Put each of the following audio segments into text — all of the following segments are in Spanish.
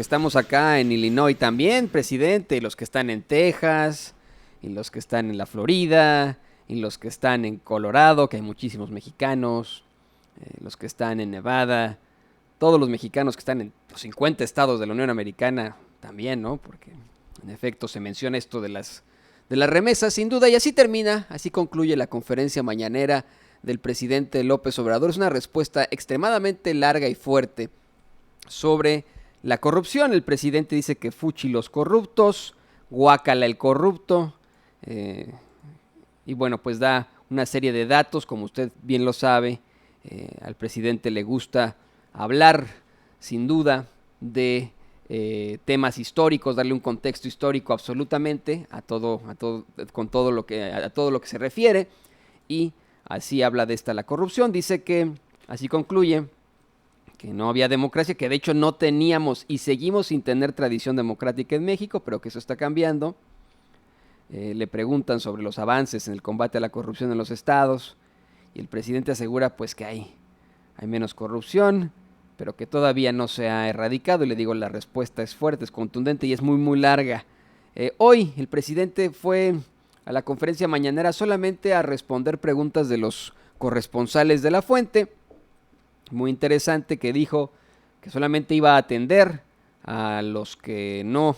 Estamos acá en Illinois también, presidente, y los que están en Texas, y los que están en la Florida, y los que están en Colorado, que hay muchísimos mexicanos, los que están en Nevada, todos los mexicanos que están en los 50 estados de la Unión Americana también, ¿no? Porque en efecto se menciona esto de las remesas, sin duda, y así termina, así concluye la conferencia mañanera del presidente López Obrador. Es una respuesta extremadamente larga y fuerte sobre la corrupción. El presidente dice que fuchi los corruptos, guácala el corrupto, eh, y bueno, pues da una serie de datos, como usted bien lo sabe. Al presidente le gusta hablar, sin duda, de temas históricos, darle un contexto histórico absolutamente con todo lo que, a todo lo que se refiere, y así habla de esta la corrupción. Dice que, así concluye, que no había democracia, que de hecho no teníamos y seguimos sin tener tradición democrática en México, pero que eso está cambiando. Le preguntan sobre los avances en el combate a la corrupción en los estados, y el presidente asegura pues que hay menos corrupción, pero que todavía no se ha erradicado. Y le digo, la respuesta es fuerte, es contundente y es muy muy larga. Hoy el presidente fue a la conferencia mañanera solamente a responder preguntas de los corresponsales de La Fuente. Muy interesante, que dijo que solamente iba a atender a los que no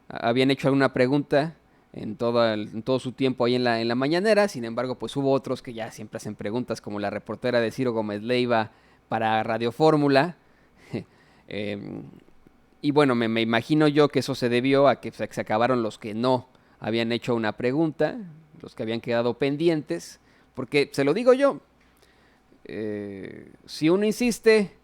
habían hecho alguna pregunta en todo su tiempo ahí en la mañanera. Sin embargo, pues hubo otros que ya siempre hacen preguntas, como la reportera de Ciro Gómez Leiva para Radio Fórmula. eh, y bueno, me imagino yo que eso se debió a que se acabaron los que no habían hecho una pregunta, los que habían quedado pendientes, porque se lo digo yo, si uno insiste,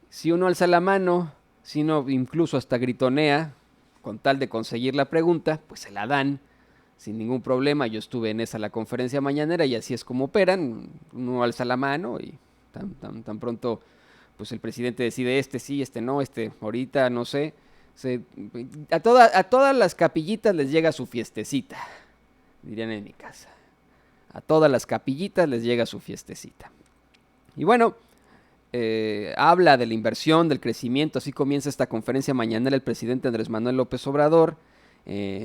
si uno alza la mano, si uno incluso hasta gritonea con tal de conseguir la pregunta, pues se la dan sin ningún problema. Yo estuve en la conferencia mañanera y así es como operan. Uno alza la mano y tan pronto pues el presidente decide este sí, este no, este ahorita, no sé. Se, a todas las capillitas les llega su fiestecita, dirían en mi casa. A todas las capillitas les llega su fiestecita. Y bueno, habla de la inversión, del crecimiento. Así comienza esta conferencia mañanera el presidente Andrés Manuel López Obrador.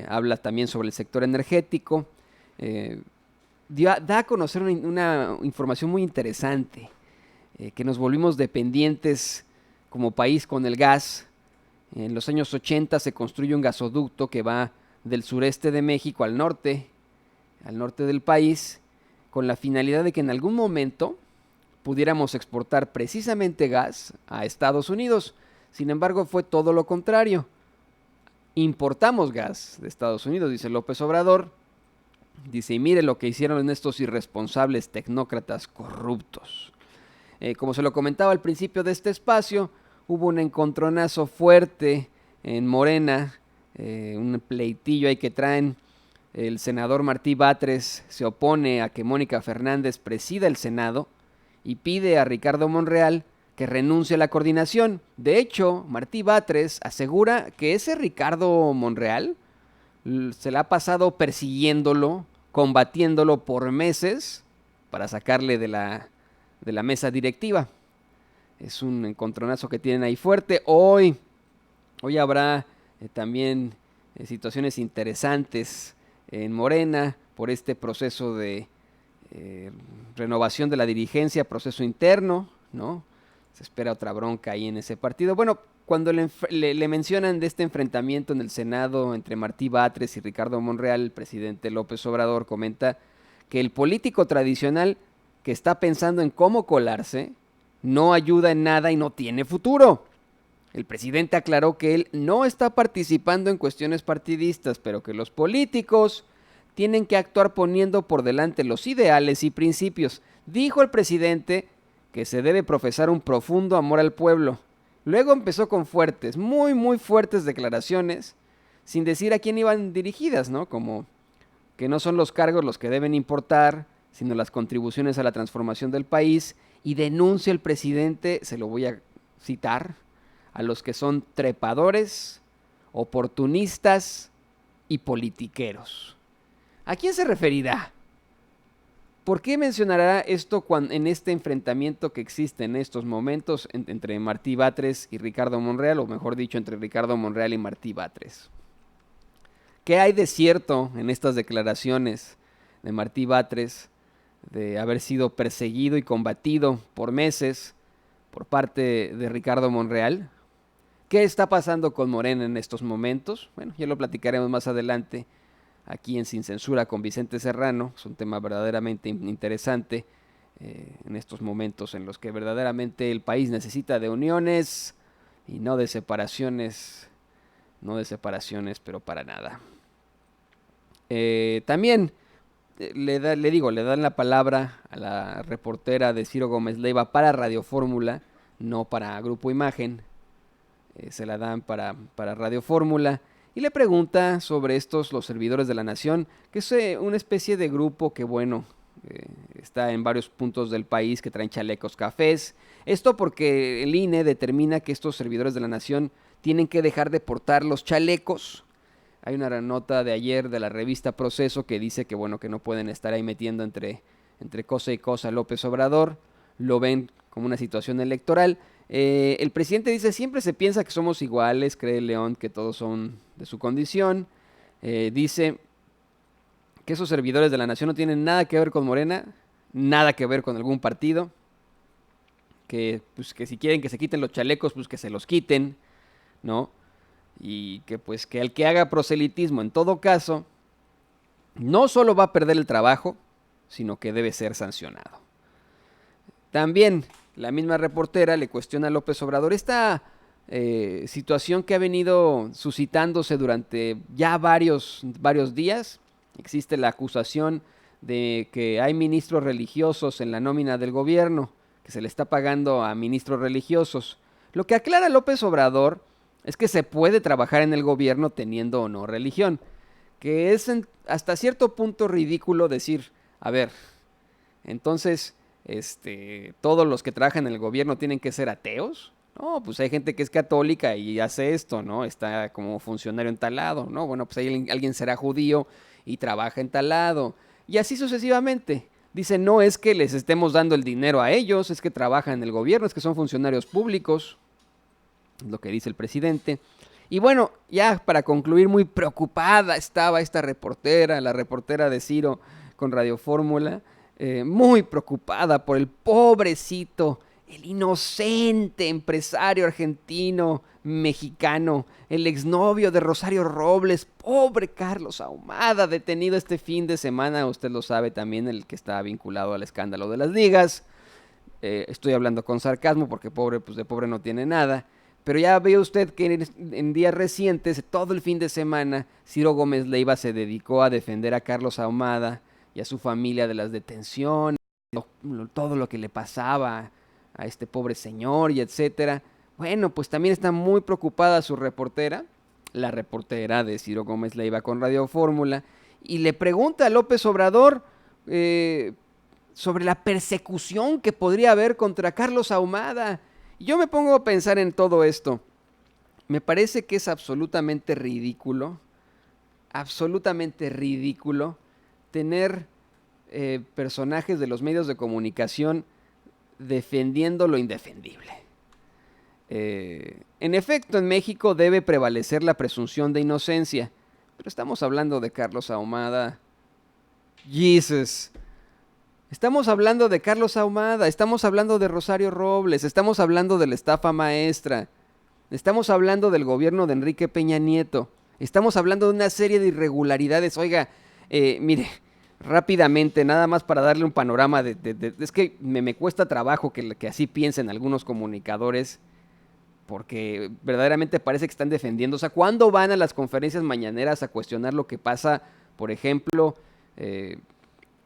Habla también sobre el sector energético. eh, Da a conocer una información muy interesante, que nos volvimos dependientes como país con el gas. En los años 80 se construye un gasoducto que va del sureste de México al norte del país, con la finalidad de que en algún momento pudiéramos exportar precisamente gas a Estados Unidos. Sin embargo, fue todo lo contrario. Importamos gas de Estados Unidos, dice López Obrador. Dice, y mire lo que hicieron en estos irresponsables tecnócratas corruptos. Como se lo comentaba al principio de este espacio, hubo un encontronazo fuerte en Morena, un pleitillo ahí que traen. El senador Martí Batres se opone a que Mónica Fernández presida el Senado y pide a Ricardo Monreal que renuncie a la coordinación. De hecho, Martí Batres asegura que ese Ricardo Monreal se la ha pasado persiguiéndolo, combatiéndolo por meses para sacarle de la mesa directiva. Es un encontronazo que tienen ahí fuerte. Hoy habrá también situaciones interesantes en Morena por este proceso de renovación de la dirigencia, proceso interno, ¿no? Se espera otra bronca ahí en ese partido. Bueno, cuando le mencionan de este enfrentamiento en el Senado entre Martí Batres y Ricardo Monreal, el presidente López Obrador comenta que el político tradicional que está pensando en cómo colarse no ayuda en nada y no tiene futuro. El presidente aclaró que él no está participando en cuestiones partidistas, pero que los políticos tienen que actuar poniendo por delante los ideales y principios. Dijo el presidente que se debe profesar un profundo amor al pueblo. Luego empezó con fuertes, muy muy fuertes declaraciones, sin decir a quién iban dirigidas, ¿no? Como que no son los cargos los que deben importar, sino las contribuciones a la transformación del país. Y denuncia el presidente, se lo voy a citar, a los que son trepadores, oportunistas y politiqueros. ¿A quién se referirá? ¿Por qué mencionará esto en este enfrentamiento que existe en estos momentos entre Martí Batres y Ricardo Monreal, o mejor dicho, entre Ricardo Monreal y Martí Batres? ¿Qué hay de cierto en estas declaraciones de Martí Batres de haber sido perseguido y combatido por meses por parte de Ricardo Monreal? ¿Qué está pasando con Morena en estos momentos? Bueno, ya lo platicaremos más adelante aquí en Sin Censura con Vicente Serrano. Es un tema verdaderamente interesante en estos momentos en los que verdaderamente el país necesita de uniones y no de separaciones, pero para nada. También le dan la palabra a la reportera de Ciro Gómez Leiva para Radio Fórmula, no para Grupo Imagen. Se la dan para Radio Fórmula y le pregunta sobre los servidores de la nación, que es una especie de grupo que, bueno, está en varios puntos del país, que traen chalecos cafés. Esto porque el INE determina que estos servidores de la nación tienen que dejar de portar los chalecos. Hay una nota de ayer de la revista Proceso que dice que, bueno, que no pueden estar ahí metiendo entre cosa y cosa a López Obrador. Lo ven como una situación electoral. El presidente dice, siempre se piensa que somos iguales, cree León que todos son de su condición. Dice que esos servidores de la nación no tienen nada que ver con Morena, nada que ver con algún partido. Que si quieren que se quiten los chalecos, pues que se los quiten, ¿no? Y que pues que el que haga proselitismo en todo caso no solo va a perder el trabajo, sino que debe ser sancionado. También la misma reportera le cuestiona a López Obrador esta situación que ha venido suscitándose durante ya varios días. Existe la acusación de que hay ministros religiosos en la nómina del gobierno, que se le está pagando a ministros religiosos. Lo que aclara López Obrador es que se puede trabajar en el gobierno teniendo o no religión, que es hasta cierto punto ridículo decir, a ver, entonces, todos los que trabajan en el gobierno tienen que ser ateos. No, pues hay gente que es católica y hace esto, ¿no? Está como funcionario en tal lado, ¿no? Bueno, pues alguien será judío y trabaja en tal lado. Y así sucesivamente. Dice, no es que les estemos dando el dinero a ellos, es que trabajan en el gobierno, es que son funcionarios públicos. Es lo que dice el presidente. Y bueno, ya para concluir, muy preocupada estaba esta reportera, la reportera de Ciro con Radio Fórmula, muy preocupada por el pobrecito, el inocente empresario argentino, mexicano, el exnovio de Rosario Robles, pobre Carlos Ahumada, detenido este fin de semana, usted lo sabe también, el que está vinculado al escándalo de las ligas. Estoy hablando con sarcasmo porque pobre, pues de pobre no tiene nada. Pero ya ve usted que en días recientes, todo el fin de semana, Ciro Gómez Leiva se dedicó a defender a Carlos Ahumada y a su familia de las detenciones, todo lo que le pasaba a este pobre señor y etcétera. Bueno, pues también está muy preocupada su reportera, la reportera de Ciro Gómez Leiva con Radio Fórmula, y le pregunta a López Obrador sobre la persecución que podría haber contra Carlos Ahumada. Y yo me pongo a pensar en todo esto. Me parece que es absolutamente ridículo tener personajes de los medios de comunicación defendiendo lo indefendible. En efecto, en México debe prevalecer la presunción de inocencia, pero estamos hablando de Carlos Ahumada. Jesus. Estamos hablando de Carlos Ahumada, estamos hablando de Rosario Robles, estamos hablando de la estafa maestra, estamos hablando del gobierno de Enrique Peña Nieto, estamos hablando de una serie de irregularidades. Oiga, mire, rápidamente, nada más para darle un panorama es que me cuesta trabajo que así piensen algunos comunicadores, porque verdaderamente parece que están defendiendo. O sea, ¿cuándo van a las conferencias mañaneras a cuestionar lo que pasa, por ejemplo,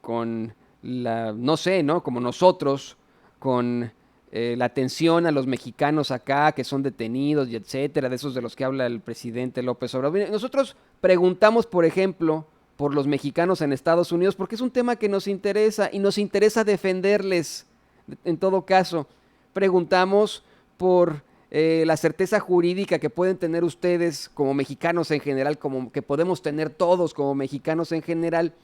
con no sé, ¿no? Como nosotros, con la atención a los mexicanos acá que son detenidos y etcétera, de esos de los que habla el presidente López Obrador? Nosotros preguntamos, por ejemplo, por los mexicanos en Estados Unidos, porque es un tema que nos interesa y nos interesa defenderles. En todo caso, preguntamos por la certeza jurídica que pueden tener ustedes como mexicanos en general, como que podemos tener todos como mexicanos en general,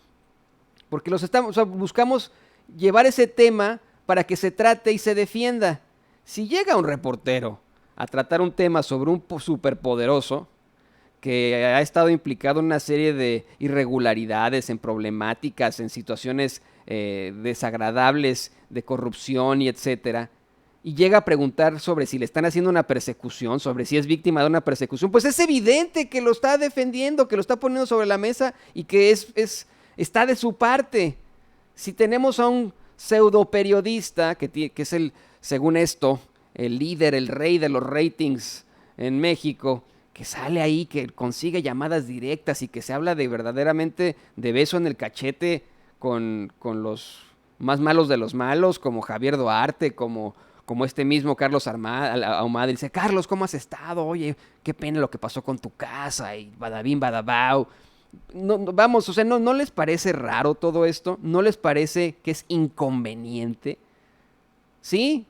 porque o sea, buscamos llevar ese tema para que se trate y se defienda. Si llega un reportero a tratar un tema sobre un superpoderoso que ha estado implicado en una serie de irregularidades, en problemáticas, en situaciones desagradables de corrupción y etcétera, y llega a preguntar sobre si le están haciendo una persecución, sobre si es víctima de una persecución, pues es evidente que lo está defendiendo, que lo está poniendo sobre la mesa y que está de su parte. Si tenemos a un pseudo periodista que es según esto, el líder, el rey de los ratings en México, que sale ahí, que consigue llamadas directas y que se habla de verdaderamente de beso en el cachete con los más malos de los malos, como Javier Duarte, como este mismo Carlos Ahumada, dice: Carlos, ¿cómo has estado? Oye, qué pena lo que pasó con tu casa, y badabín, badabau. Vamos, o sea, ¿no les parece raro todo esto? ¿No les parece que es inconveniente? Sí,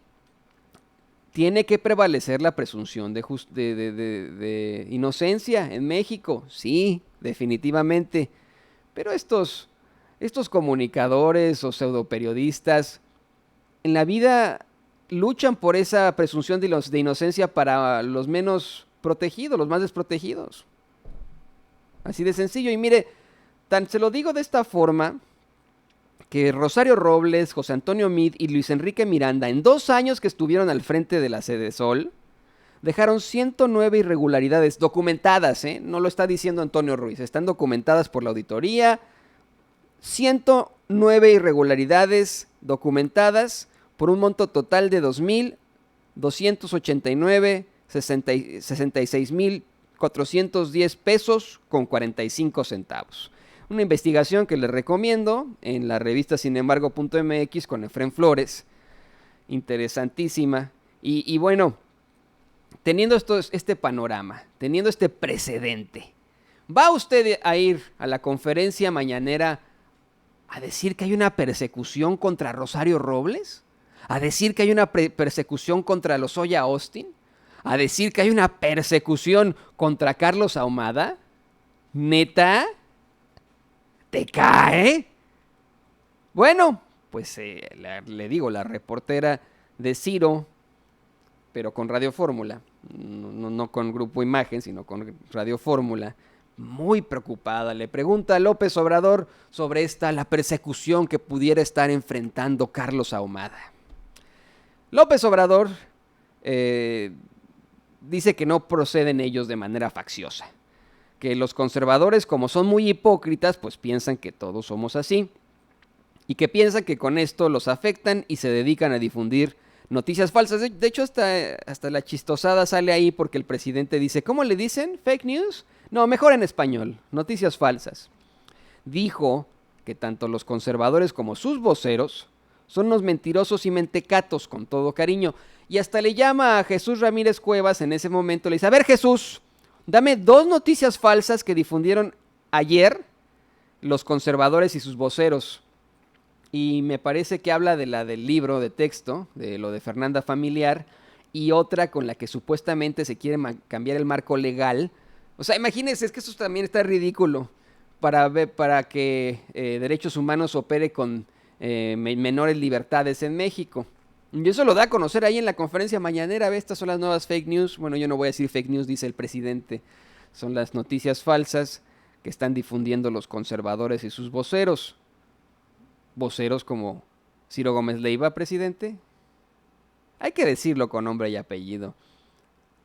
tiene que prevalecer la presunción de inocencia en México, sí, definitivamente. Pero estos comunicadores o pseudoperiodistas en la vida luchan por esa presunción de inocencia para los menos protegidos, los más desprotegidos. Así de sencillo. Y mire, se lo digo de esta forma, que Rosario Robles, José Antonio Meade y Luis Enrique Miranda, en 2 años que estuvieron al frente de la Sedesol, dejaron 109 irregularidades documentadas, no lo está diciendo Antonio Ruiz, están documentadas por la auditoría. 109 irregularidades documentadas por un monto total de 2,289,66,410 pesos con 45 centavos. Una investigación que les recomiendo en la revista sinembargo.mx con Efrén Flores. Interesantísima. Y bueno, teniendo este panorama, teniendo este precedente, ¿va usted a ir a la conferencia mañanera a decir que hay una persecución contra Rosario Robles? ¿A decir que hay una persecución contra Lozoya Austin? ¿A decir que hay una persecución contra Carlos Ahumada? ¿Neta? ¿Te cae? Bueno, pues le digo, la reportera de Ciro, pero con Radio Fórmula, no con Grupo Imagen, sino con Radio Fórmula, muy preocupada, le pregunta a López Obrador sobre la persecución que pudiera estar enfrentando Carlos Ahumada. López Obrador dice que no proceden ellos de manera facciosa, que los conservadores, como son muy hipócritas, pues piensan que todos somos así, y que piensan que con esto los afectan y se dedican a difundir noticias falsas. De hecho, hasta la chistosada sale ahí porque el presidente dice, ¿cómo le dicen? ¿Fake news? No, mejor en español, noticias falsas. Dijo que tanto los conservadores como sus voceros son unos mentirosos y mentecatos, con todo cariño. Y hasta le llama a Jesús Ramírez Cuevas en ese momento, le dice: a ver, Jesús, dame 2 noticias falsas que difundieron ayer los conservadores y sus voceros. Y me parece que habla de la del libro de texto, de lo de Fernanda Familiar, y otra con la que supuestamente se quiere cambiar el marco legal. O sea, imagínense, es que eso también está ridículo, para que Derechos Humanos opere con menores libertades en México. Y eso lo da a conocer ahí en la conferencia mañanera. Estas son las nuevas fake news. Bueno, yo no voy a decir fake news, dice el presidente. Son las noticias falsas que están difundiendo los conservadores y sus voceros. Voceros como Ciro Gómez Leiva, presidente. Hay que decirlo con nombre y apellido.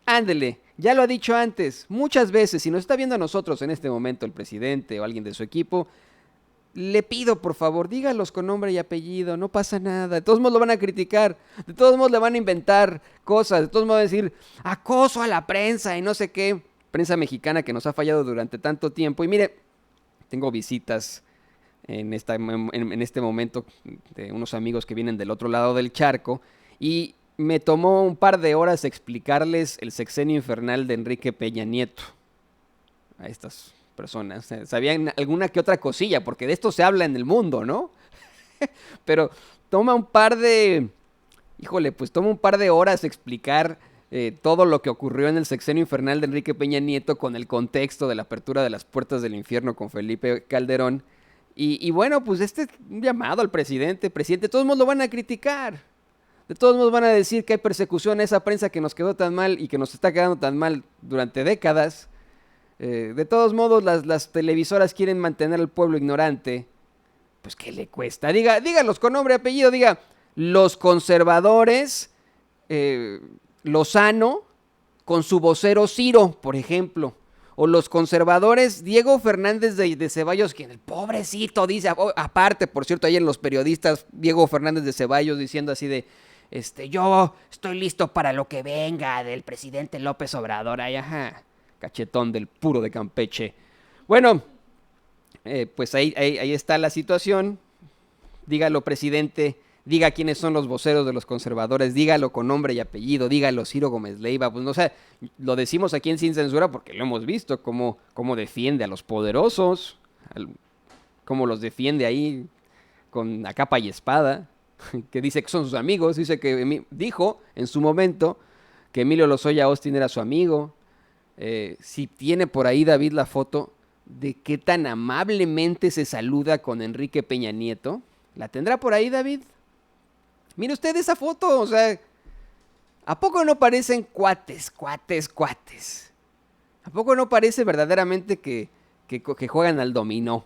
Ándele, ya lo ha dicho antes, muchas veces. Si nos está viendo a nosotros en este momento el presidente o alguien de su equipo, le pido, por favor, dígalos con nombre y apellido, no pasa nada. De todos modos lo van a criticar, de todos modos le van a inventar cosas, de todos modos van a decir acoso a la prensa y no sé qué. Prensa mexicana que nos ha fallado durante tanto tiempo. Y mire, tengo visitas en este momento de unos amigos que vienen del otro lado del charco, y me tomó un par de horas explicarles el sexenio infernal de Enrique Peña Nieto a estas personas. Sabían alguna que otra cosilla, porque de esto se habla en el mundo, ¿no? Pero toma un par de horas explicar todo lo que ocurrió en el sexenio infernal de Enrique Peña Nieto con el contexto de la apertura de las puertas del infierno con Felipe Calderón. Y bueno, pues un llamado al presidente. Presidente, de todos modos lo van a criticar. De todos modos van a decir que hay persecución a esa prensa que nos quedó tan mal y que nos está quedando tan mal durante décadas. De todos modos, las televisoras quieren mantener al pueblo ignorante. Pues, ¿qué le cuesta? Dígalos con nombre y apellido. Diga, los conservadores, Lozano, con su vocero Ciro, por ejemplo. O los conservadores, Diego Fernández de Ceballos, quien el pobrecito dice, aparte, por cierto, ahí en los periodistas, Diego Fernández de Ceballos diciendo así de, yo estoy listo para lo que venga del presidente López Obrador. Ay, ajá, cachetón del puro de Campeche. Bueno, pues ahí está la situación. Dígalo, presidente. Diga quiénes son los voceros de los conservadores, dígalo con nombre y apellido, dígalo Ciro Gómez Leiva, pues no sé, lo decimos aquí en Sin Censura porque lo hemos visto, cómo defiende a los poderosos, cómo los defiende ahí con a capa y espada, que dice que son sus amigos, dijo en su momento que Emilio Lozoya Austin era su amigo. Si tiene por ahí David la foto de qué tan amablemente se saluda con Enrique Peña Nieto, ¿la tendrá por ahí, David? Mire usted esa foto, o sea, ¿a poco no parecen cuates? ¿A poco no parece verdaderamente que juegan al dominó?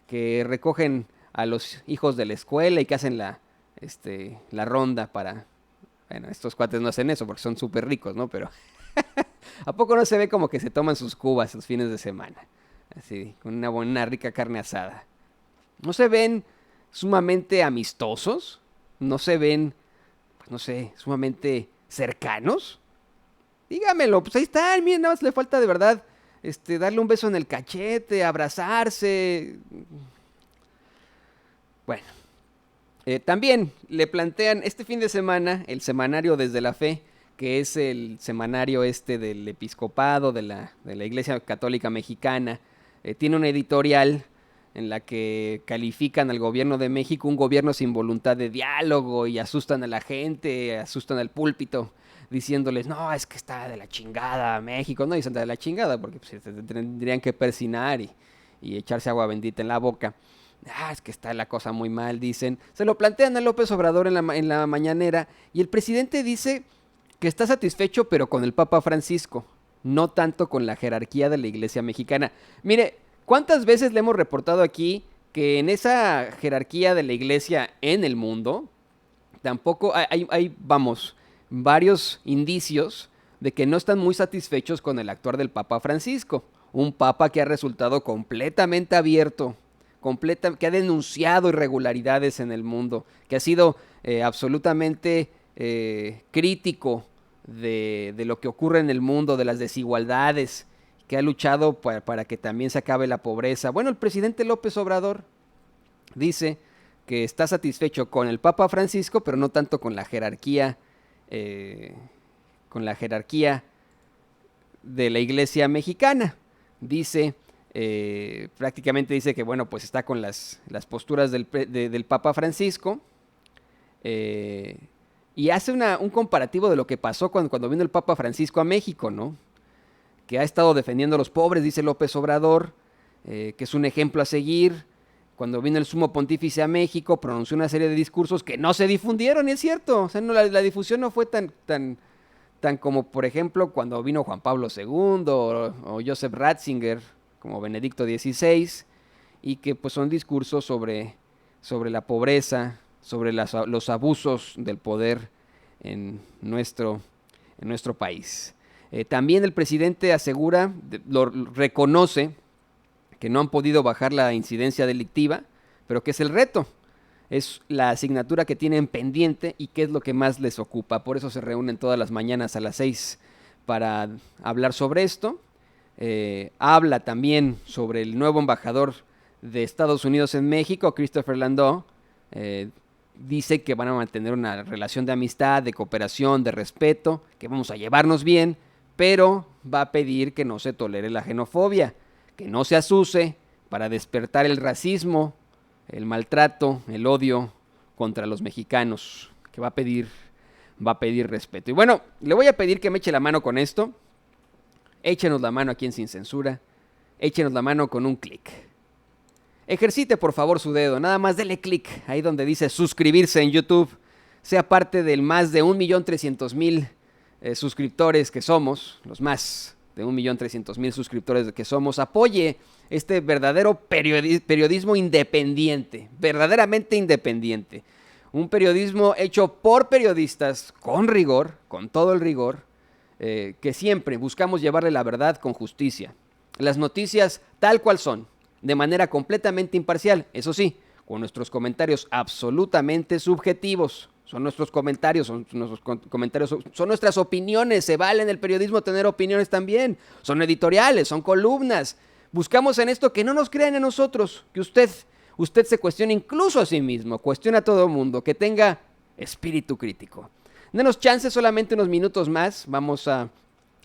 Que recogen a los hijos de la escuela y que hacen la ronda para... Bueno, estos cuates no hacen eso porque son súper ricos, ¿no? Pero ¿a poco no se ve como que se toman sus cubas los fines de semana? Así, con una buena rica carne asada. ¿No se ven sumamente amistosos? ¿No se ven, pues no sé, sumamente cercanos? Dígamelo, pues ahí están, miren, nada más le falta de verdad darle un beso en el cachete, abrazarse. Bueno, también le plantean este fin de semana el semanario Desde la Fe, que es el semanario del episcopado de la Iglesia Católica Mexicana. Tiene una editorial en la que califican al gobierno de México un gobierno sin voluntad de diálogo y asustan a la gente, asustan al púlpito, diciéndoles, no, es que está de la chingada México. No dicen de la chingada porque pues, se tendrían que persinar y echarse agua bendita en la boca. Es que está la cosa muy mal, dicen. Se lo plantean a López Obrador en la mañanera y el presidente dice que está satisfecho pero con el Papa Francisco, no tanto con la jerarquía de la Iglesia mexicana. Mire, ¿cuántas veces le hemos reportado aquí que en esa jerarquía de la Iglesia en el mundo tampoco hay varios indicios de que no están muy satisfechos con el actuar del Papa Francisco? Un Papa que ha resultado completamente abierto, que ha denunciado irregularidades en el mundo, que ha sido absolutamente crítico de lo que ocurre en el mundo, de las desigualdades, que ha luchado para que también se acabe la pobreza. Bueno, el presidente López Obrador dice que está satisfecho con el Papa Francisco, pero no tanto con la jerarquía, de la Iglesia mexicana. Dice, prácticamente dice que bueno, pues está con las posturas del Papa Francisco, y hace un comparativo de lo que pasó cuando vino el Papa Francisco a México, ¿no? Que ha estado defendiendo a los pobres, dice López Obrador, que es un ejemplo a seguir. Cuando vino el sumo pontífice a México, pronunció una serie de discursos que no se difundieron, y es cierto. O sea, la difusión no fue tan como, por ejemplo, cuando vino Juan Pablo II o Joseph Ratzinger, como Benedicto XVI, y que pues son discursos sobre la pobreza, sobre los abusos del poder en nuestro país. También el presidente asegura, reconoce que no han podido bajar la incidencia delictiva, pero que es el reto, es la asignatura que tienen pendiente y que es lo que más les ocupa. Por eso se reúnen todas las mañanas a las 6 para hablar sobre esto. Habla también sobre el nuevo embajador de Estados Unidos en México, Christopher Landau. Dice que van a mantener una relación de amistad, de cooperación, de respeto, que vamos a llevarnos bien, pero va a pedir que no se tolere la xenofobia, que no se azuse para despertar el racismo, el maltrato, el odio contra los mexicanos, que va a pedir respeto. Y bueno, le voy a pedir que me eche la mano con esto. Échenos la mano aquí en Sin Censura. Échenos la mano con un clic. ejercite por favor su dedo, nada más dele clic ahí donde dice suscribirse en YouTube, sea parte del más de 1.300.000 suscriptores que somos, los más de 1.300.000 suscriptores que somos, apoye este verdadero periodismo independiente, verdaderamente independiente. Un periodismo hecho por periodistas con rigor, con todo el rigor, que siempre buscamos llevarle la verdad con justicia. Las noticias tal cual son, de manera completamente imparcial, eso sí, con nuestros comentarios absolutamente subjetivos. Son nuestros comentarios, son nuestras opiniones. Se vale en el periodismo tener opiniones también. Son editoriales, son columnas. Buscamos en esto que no nos crean en nosotros, que usted se cuestione incluso a sí mismo, cuestione a todo el mundo, que tenga espíritu crítico. Denos chance solamente unos minutos más, vamos a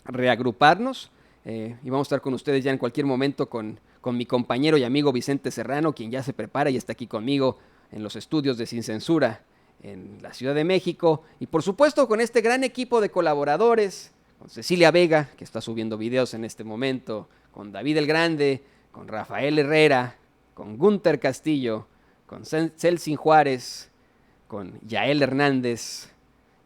reagruparnos y vamos a estar con ustedes ya en cualquier momento con mi compañero y amigo Vicente Serrano, quien ya se prepara y está aquí conmigo en los estudios de Sin Censura en la Ciudad de México, y por supuesto con este gran equipo de colaboradores, con Cecilia Vega, que está subiendo videos en este momento, con David el Grande, con Rafael Herrera, con Gunter Castillo, con Celsin Juárez, con Yael Hernández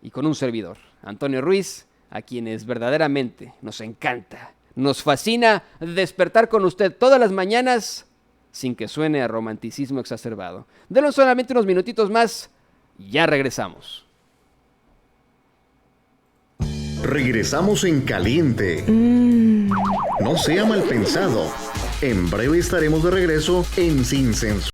y con un servidor, Antonio Ruiz, a quienes verdaderamente nos encanta, nos fascina despertar con usted todas las mañanas sin que suene a romanticismo exacerbado. Denos solamente unos minutitos más. Ya regresamos. Regresamos en caliente. No sea mal pensado. En breve estaremos de regreso en Sin Censura.